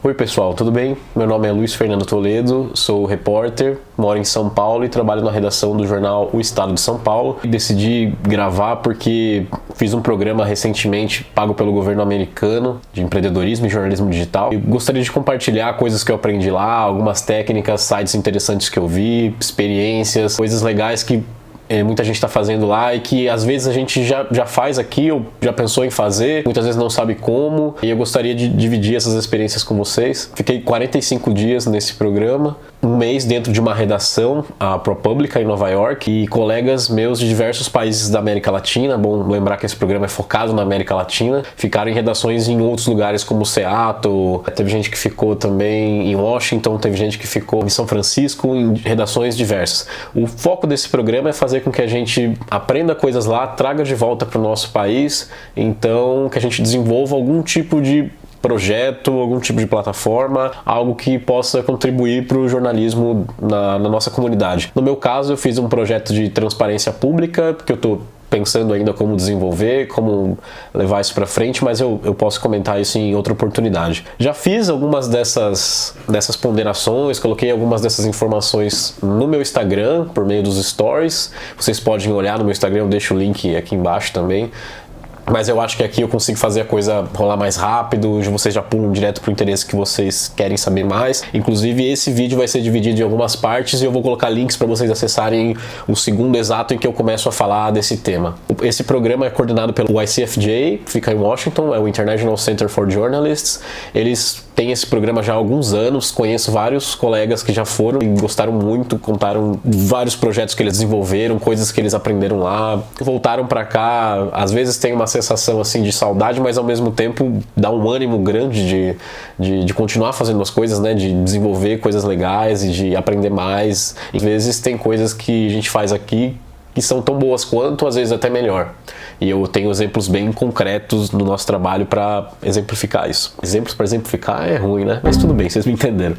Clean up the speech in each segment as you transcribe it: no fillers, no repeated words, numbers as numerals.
Oi pessoal, tudo bem? Meu nome é Luiz Fernando Toledo, sou repórter, moro em São Paulo e trabalho na redação do jornal O Estado de São Paulo. E decidi gravar porque fiz um programa recentemente pago pelo governo americano de empreendedorismo e jornalismo digital. E gostaria de compartilhar coisas que eu aprendi lá, algumas técnicas, sites interessantes que eu vi, experiências, coisas legais que muita gente está fazendo lá e que às vezes a gente já faz aqui ou já pensou em fazer, muitas vezes não sabe como, e eu gostaria de dividir essas experiências com vocês. Fiquei 45 dias nesse programa, um mês dentro de uma redação, a ProPublica em Nova York, e colegas meus de diversos países da América Latina, bom lembrar que esse programa é focado na América Latina, ficaram em redações em outros lugares como Seattle, teve gente que ficou também em Washington, teve gente que ficou em São Francisco, em redações diversas. O foco desse programa é fazer com que a gente aprenda coisas lá, traga de volta para o nosso país, então que a gente desenvolva algum tipo de projeto, algum tipo de plataforma, algo que possa contribuir para o jornalismo na nossa comunidade. No meu caso, eu fiz um projeto de transparência pública, porque eu estou pensando ainda como desenvolver, como levar isso para frente, mas eu posso comentar isso em outra oportunidade. Já fiz algumas dessas ponderações, coloquei algumas dessas informações no meu Instagram, por meio dos stories. Vocês podem olhar no meu Instagram, eu deixo o link aqui embaixo também. Mas eu acho que aqui eu consigo fazer a coisa rolar mais rápido, vocês já pulam direto pro interesse que vocês querem saber mais. Inclusive esse vídeo vai ser dividido em algumas partes e eu vou colocar links para vocês acessarem o segundo exato em que eu começo a falar desse tema. Esse programa é coordenado pelo ICFJ, fica em Washington, é o International Center for Journalists. Eles têm esse programa já há alguns anos, conheço vários colegas que já foram e gostaram muito, contaram vários projetos que eles desenvolveram, coisas que eles aprenderam lá, voltaram para cá, às vezes tem uma sensação assim de saudade, mas ao mesmo tempo dá um ânimo grande de continuar fazendo as coisas, né, de desenvolver coisas legais e de aprender mais. Às vezes tem coisas que a gente faz aqui que são tão boas quanto, às vezes até melhor. E eu tenho exemplos bem concretos no nosso trabalho para exemplificar isso. Exemplos para exemplificar é ruim, né? Mas tudo bem, vocês me entenderam.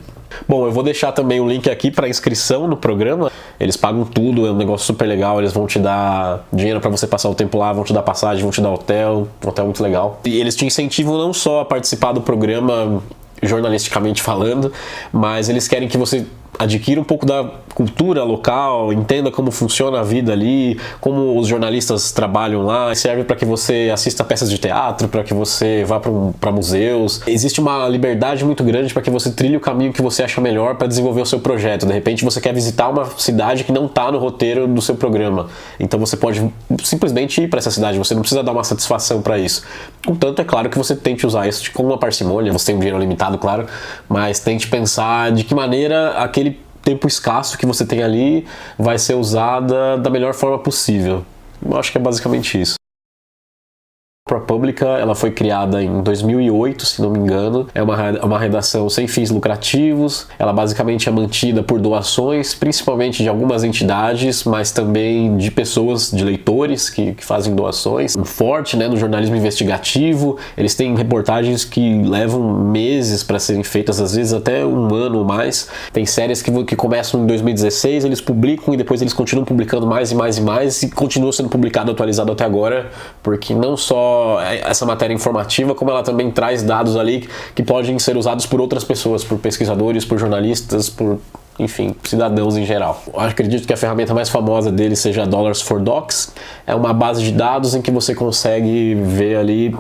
Bom, eu vou deixar também o link aqui para inscrição no programa. Eles pagam tudo, é um negócio super legal. Eles vão te dar dinheiro para você passar o tempo lá, vão te dar passagem, vão te dar hotel, um hotel muito legal. E eles te incentivam não só a participar do programa jornalisticamente falando, mas eles querem que você adquira um pouco da cultura local, entenda como funciona a vida ali, como os jornalistas trabalham lá. Serve para que você assista peças de teatro, para que você vá para museus. Existe uma liberdade muito grande para que você trilhe o caminho que você acha melhor para desenvolver o seu projeto. De repente você quer visitar uma cidade que não está no roteiro do seu programa, então você pode simplesmente ir para essa cidade, você não precisa dar uma satisfação para isso. Contanto, é claro que você tente usar isso com uma parcimônia, você tem um dinheiro limitado, claro, mas tente pensar de que maneira aquele tempo escasso que você tem ali vai ser usada da melhor forma possível. Eu acho que é basicamente isso. A ProPublica, ela foi criada em 2008, se não me engano. É uma redação sem fins lucrativos. Ela basicamente é mantida por doações, principalmente de algumas entidades, mas também de pessoas, de leitores que fazem doações. Um forte, né, no jornalismo investigativo. Eles têm reportagens que levam meses para serem feitas, às vezes até um ano ou mais. Tem séries que começam em 2016, eles publicam e depois eles continuam publicando mais e mais e mais e continua sendo publicado, atualizado até agora, porque não só essa matéria informativa, como ela também traz dados ali que podem ser usados por outras pessoas, por pesquisadores, por jornalistas, por, enfim, cidadãos em geral. Eu acredito que a ferramenta mais famosa dele seja Dollars for Docs. É uma base de dados em que você consegue ver ali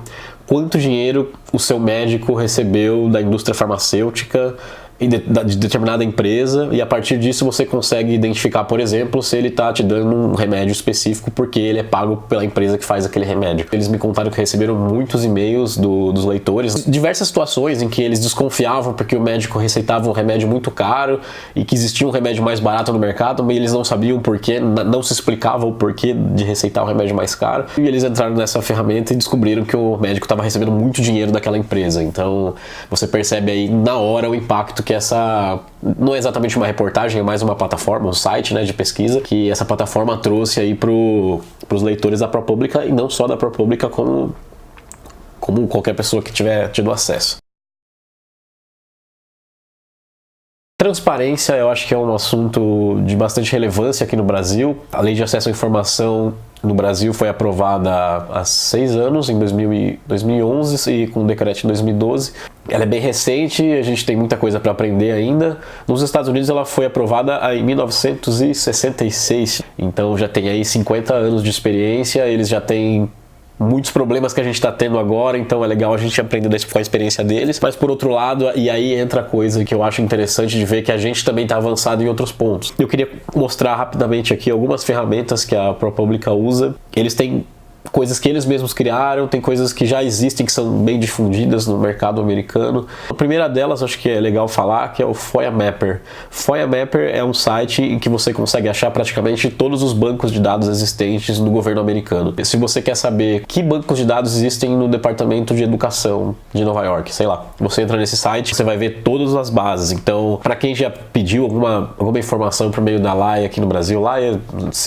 quanto dinheiro o seu médico recebeu da indústria farmacêutica de determinada empresa, e a partir disso você consegue identificar, por exemplo, se ele está te dando um remédio específico porque ele é pago pela empresa que faz aquele remédio. Eles me contaram que receberam muitos e-mails dos leitores, diversas situações em que eles desconfiavam porque o médico receitava um remédio muito caro e que existia um remédio mais barato no mercado, mas eles não sabiam o porquê, não se explicava o porquê de receitar um remédio mais caro, e eles entraram nessa ferramenta e descobriram que o médico estava recebendo muito dinheiro daquela empresa. Então você percebe aí na hora o impacto que essa não é exatamente uma reportagem, é mais uma plataforma, um site, né, de pesquisa, que essa plataforma trouxe aí pros leitores da ProPublica, e não só da ProPublica, como qualquer pessoa que tiver tido acesso. Transparência, eu acho que é um assunto de bastante relevância aqui no Brasil. A lei de acesso à informação no Brasil foi aprovada há 6 anos, em 2011, e com um decreto em 2012. Ela é bem recente, a gente tem muita coisa para aprender ainda. Nos Estados Unidos ela foi aprovada em 1966, então já tem aí 50 anos de experiência, eles já têm muitos problemas que a gente está tendo agora, então é legal a gente aprender com a experiência deles. Mas por outro lado, e aí entra a coisa que eu acho interessante de ver, que a gente também está avançado em outros pontos. Eu queria mostrar rapidamente aqui algumas ferramentas que a ProPublica usa. Eles têm coisas que eles mesmos criaram, tem coisas que já existem, que são bem difundidas no mercado americano. A primeira delas, acho que é legal falar, que é o FOIA Mapper. FOIA Mapper é um site em que você consegue achar praticamente todos os bancos de dados existentes no governo americano. Se você quer saber que bancos de dados existem no Departamento de Educação de Nova York, sei lá, você entra nesse site, você vai ver todas as bases. Então, para quem já pediu alguma informação por meio da LAI aqui no Brasil, LAI é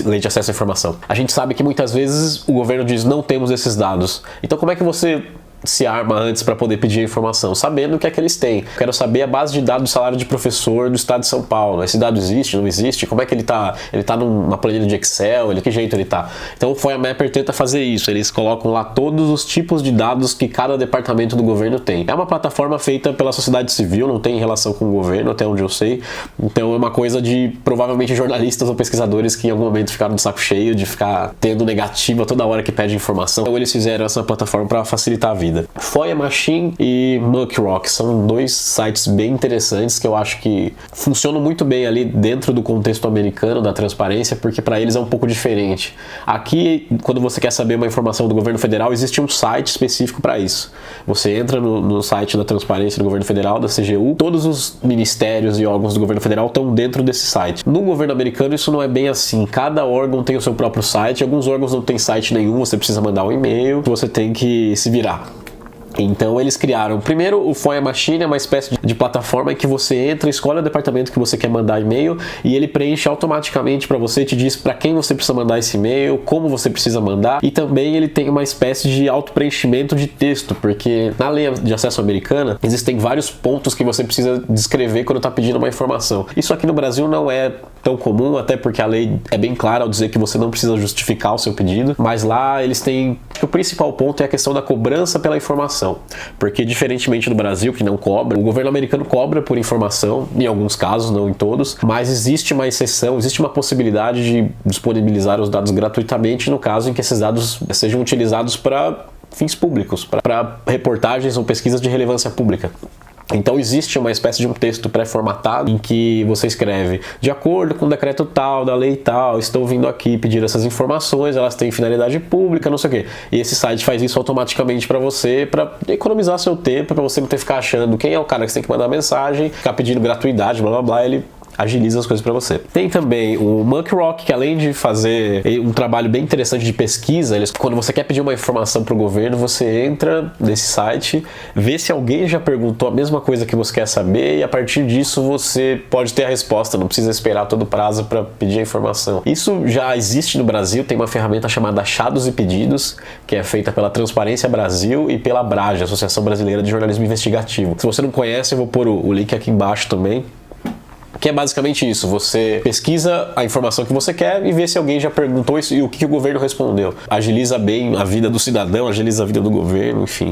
Lei de Acesso à Informação, a gente sabe que muitas vezes o governo diz: não temos esses dados. Então como é que você se arma antes para poder pedir a informação? Sabendo o que é que eles têm. Quero saber a base de dados do salário de professor do estado de São Paulo. Esse dado existe, não existe? Como é que ele tá? Ele tá numa planilha de Excel? Que jeito ele tá? Então o FOIA Mapper tenta fazer isso. Eles colocam lá todos os tipos de dados que cada departamento do governo tem. É uma plataforma feita pela sociedade civil, não tem relação com o governo, até onde eu sei. Então é uma coisa de, provavelmente, jornalistas ou pesquisadores que em algum momento ficaram de saco cheio de ficar tendo negativa toda hora que pede informação. Então eles fizeram essa plataforma para facilitar a vida. FOIA Machine e Muckrock são dois sites bem interessantes que eu acho que funcionam muito bem ali dentro do contexto americano da transparência, porque para eles é um pouco diferente. Aqui, quando você quer saber uma informação do governo federal, existe um site específico para isso. Você entra no site da transparência do governo federal, da CGU, todos os ministérios e órgãos do governo federal estão dentro desse site. No governo americano isso não é bem assim. Cada órgão tem o seu próprio site, alguns órgãos não tem site nenhum, você precisa mandar um e-mail, você tem que se virar. Então eles criaram, primeiro, o FOIA Machine, é uma espécie de plataforma em que você entra, escolhe o departamento que você quer mandar e-mail e ele preenche automaticamente para você, te diz para quem você precisa mandar esse e-mail, como você precisa mandar, e também ele tem uma espécie de auto-preenchimento de texto, porque na lei de acesso americana existem vários pontos que você precisa descrever quando está pedindo uma informação. Isso aqui no Brasil não é tão comum, até porque a lei é bem clara ao dizer que você não precisa justificar o seu pedido, mas lá eles têm, o principal ponto é a questão da cobrança pela informação, porque diferentemente do Brasil, que não cobra, o governo americano cobra por informação, em alguns casos, não em todos, mas existe uma exceção, existe uma possibilidade de disponibilizar os dados gratuitamente no caso em que esses dados sejam utilizados para fins públicos, para reportagens ou pesquisas de relevância pública. Então existe uma espécie de um texto pré-formatado em que você escreve: de acordo com o decreto tal, da lei tal, estou vindo aqui pedir essas informações, elas têm finalidade pública, não sei o quê. E esse site faz isso automaticamente para você, para economizar seu tempo, para você não ter que ficar achando quem é o cara que você tem que mandar mensagem, ficar pedindo gratuidade, blá blá blá, ele agiliza as coisas para você. Tem também o Muckrock, que além de fazer um trabalho bem interessante de pesquisa, quando você quer pedir uma informação para o governo, você entra nesse site, vê se alguém já perguntou a mesma coisa que você quer saber e a partir disso você pode ter a resposta, não precisa esperar todo o prazo para pedir a informação. Isso já existe no Brasil, tem uma ferramenta chamada Achados e Pedidos, que é feita pela Transparência Brasil e pela ABRAGE, Associação Brasileira de Jornalismo Investigativo. Se você não conhece, eu vou pôr o link aqui embaixo também. Que é basicamente isso, você pesquisa a informação que você quer e vê se alguém já perguntou isso e o que o governo respondeu. Agiliza bem a vida do cidadão, agiliza a vida do governo, enfim.